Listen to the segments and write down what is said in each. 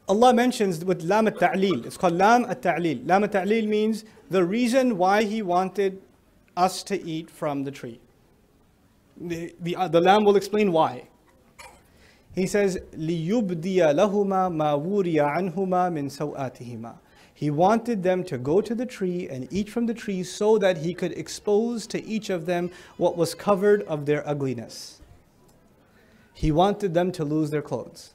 Allah mentions with lam at-ta'lil. It's called lam at-ta'lil. Lam at-ta'lil means the reason why He wanted us to eat from the tree. The lam will explain why. He says, لِيُبْدِيَ لَهُمَا مَا وُورِيَ عَنْهُمَا مِنْ سَوْآتِهِمَا. He wanted them to go to the tree and eat from the tree so that He could expose to each of them what was covered of their ugliness. He wanted them to lose their clothes.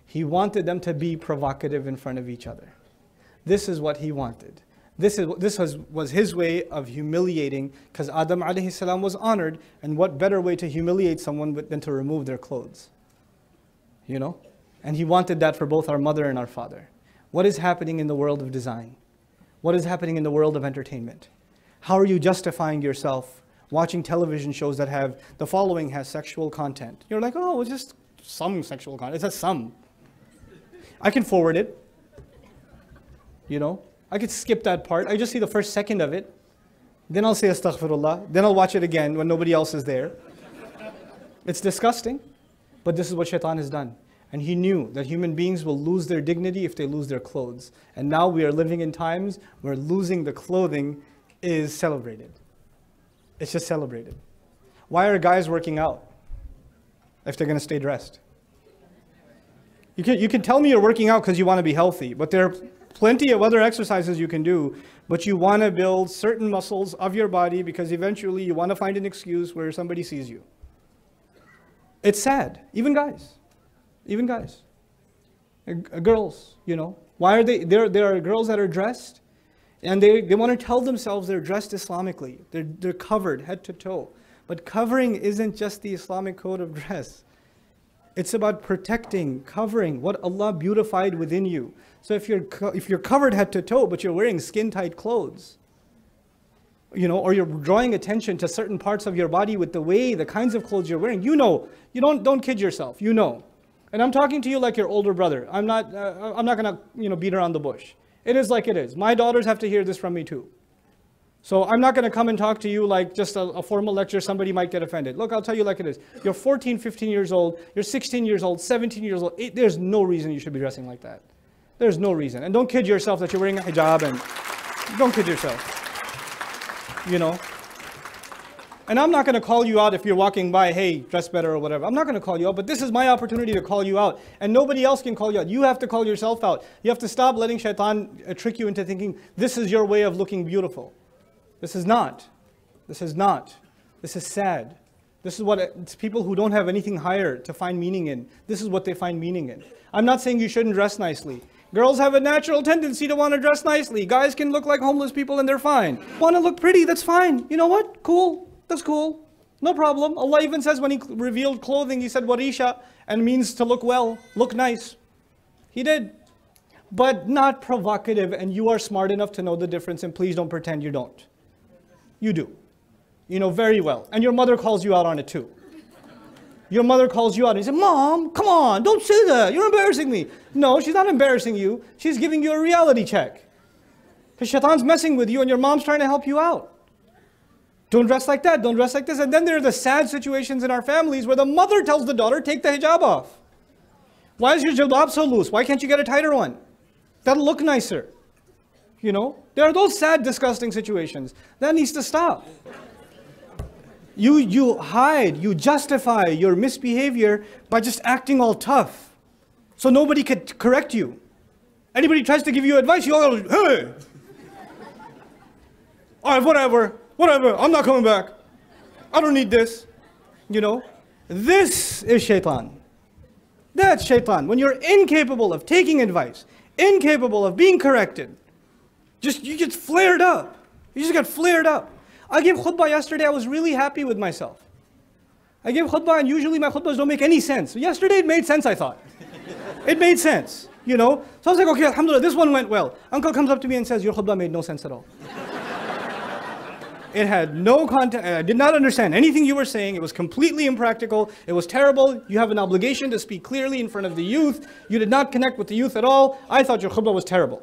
He wanted them to be provocative in front of each other. This is what He wanted. This was His way of humiliating, because Adam alayhi salam was honored, and what better way to humiliate someone than to remove their clothes? You know? And He wanted that for both our mother and our father. What is happening in the world of design? What is happening in the world of entertainment? How are you justifying yourself watching television shows that have, the following has sexual content? You're like, oh, it's just some sexual content. It says some. I can forward it. You know? I could skip that part. I just see the first second of it. Then I'll say astaghfirullah. Then I'll watch it again when nobody else is there. It's disgusting. But this is what shaitan has done. And he knew that human beings will lose their dignity if they lose their clothes. And now we are living in times where losing the clothing is celebrated. It's just celebrated. Why are guys working out if they're going to stay dressed? You can tell me you're working out because you want to be healthy, but there are plenty of other exercises you can do, but you want to build certain muscles of your body because eventually you want to find an excuse where somebody sees you. It's sad. Even guys. Even guys. Girls, you know. Why are they, there are girls that are dressed and they want to tell themselves they're dressed Islamically. They're covered head to toe. But covering isn't just the Islamic code of dress. It's about protecting, covering what Allah beautified within you. So if you're covered head to toe, but you're wearing skin-tight clothes, you know, or you're drawing attention to certain parts of your body with the kinds of clothes you're wearing, you know, you don't kid yourself, you know. And I'm talking to you like your older brother. I'm not gonna, you know, beat around the bush. It is like it is. My daughters have to hear this from me too. So I'm not going to come and talk to you like just a formal lecture. Somebody might get offended. Look, I'll tell you like it is. You're 14, 15 years old. You're 16 years old, 17 years old. There's no reason you should be dressing like that. There's no reason. And don't kid yourself that you're wearing a hijab, and don't kid yourself. You know? And I'm not going to call you out if you're walking by, hey, dress better or whatever. I'm not going to call you out, but this is my opportunity to call you out. And nobody else can call you out. You have to call yourself out. You have to stop letting shaitan trick you into thinking this is your way of looking beautiful. This is not. This is not. This is sad. This is what it's people who don't have anything higher to find meaning in. This is what they find meaning in. I'm not saying you shouldn't dress nicely. Girls have a natural tendency to want to dress nicely. Guys can look like homeless people and they're fine. Want to look pretty, that's fine. You know what? Cool. That's cool. No problem. Allah even says when He revealed clothing, He said warisha, and means to look well, look nice. He did. But not provocative, and you are smart enough to know the difference, and please don't pretend you don't. You do. You know very well. And your mother calls you out on it too. Your mother calls you out and you say, Mom, come on, don't say that. You're embarrassing me. No, she's not embarrassing you. She's giving you a reality check. Because shaitan's messing with you and your mom's trying to help you out. Don't dress like that. Don't dress like this. And then there are the sad situations in our families where the mother tells the daughter, take the hijab off. Why is your jilbab so loose? Why can't you get a tighter one? That'll look nicer. You know, there are those sad, disgusting situations. That needs to stop. You hide, you justify your misbehavior by just acting all tough. So nobody could correct you. Anybody tries to give you advice, you all go, hey! All right, whatever, I'm not coming back. I don't need this. You know, this is shaitan. That's shaitan. When you're incapable of taking advice, incapable of being corrected, you get flared up. You just got flared up. I gave khutbah yesterday. I was really happy with myself. I gave khutbah, and usually my khutbahs don't make any sense. Yesterday it made sense, I thought. It made sense, you know. So I was like, okay, alhamdulillah, this one went well. Uncle comes up to me and says, your khutbah made no sense at all. It had no content. I did not understand anything you were saying. It was completely impractical. It was terrible. You have an obligation to speak clearly in front of the youth. You did not connect with the youth at all. I thought your khutbah was terrible.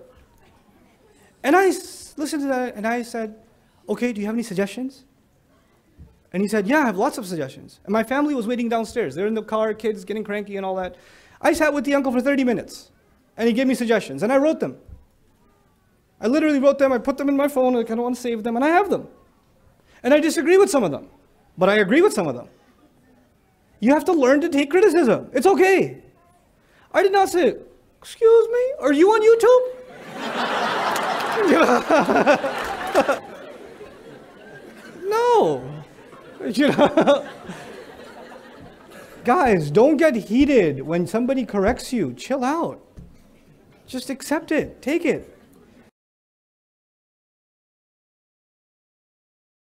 And I listened to that and I said, okay, do you have any suggestions? And he said, yeah, I have lots of suggestions. And my family was waiting downstairs. They're in the car, kids getting cranky and all that. I sat with the uncle for 30 minutes. And he gave me suggestions, and I wrote them. I literally wrote them, I put them in my phone, I kind of want to save them, and I have them. And I disagree with some of them, but I agree with some of them. You have to learn to take criticism. It's okay. I did not say, excuse me, are you on YouTube? No. You know? Guys, don't get heated when somebody corrects you. Chill out. Just accept it. Take it.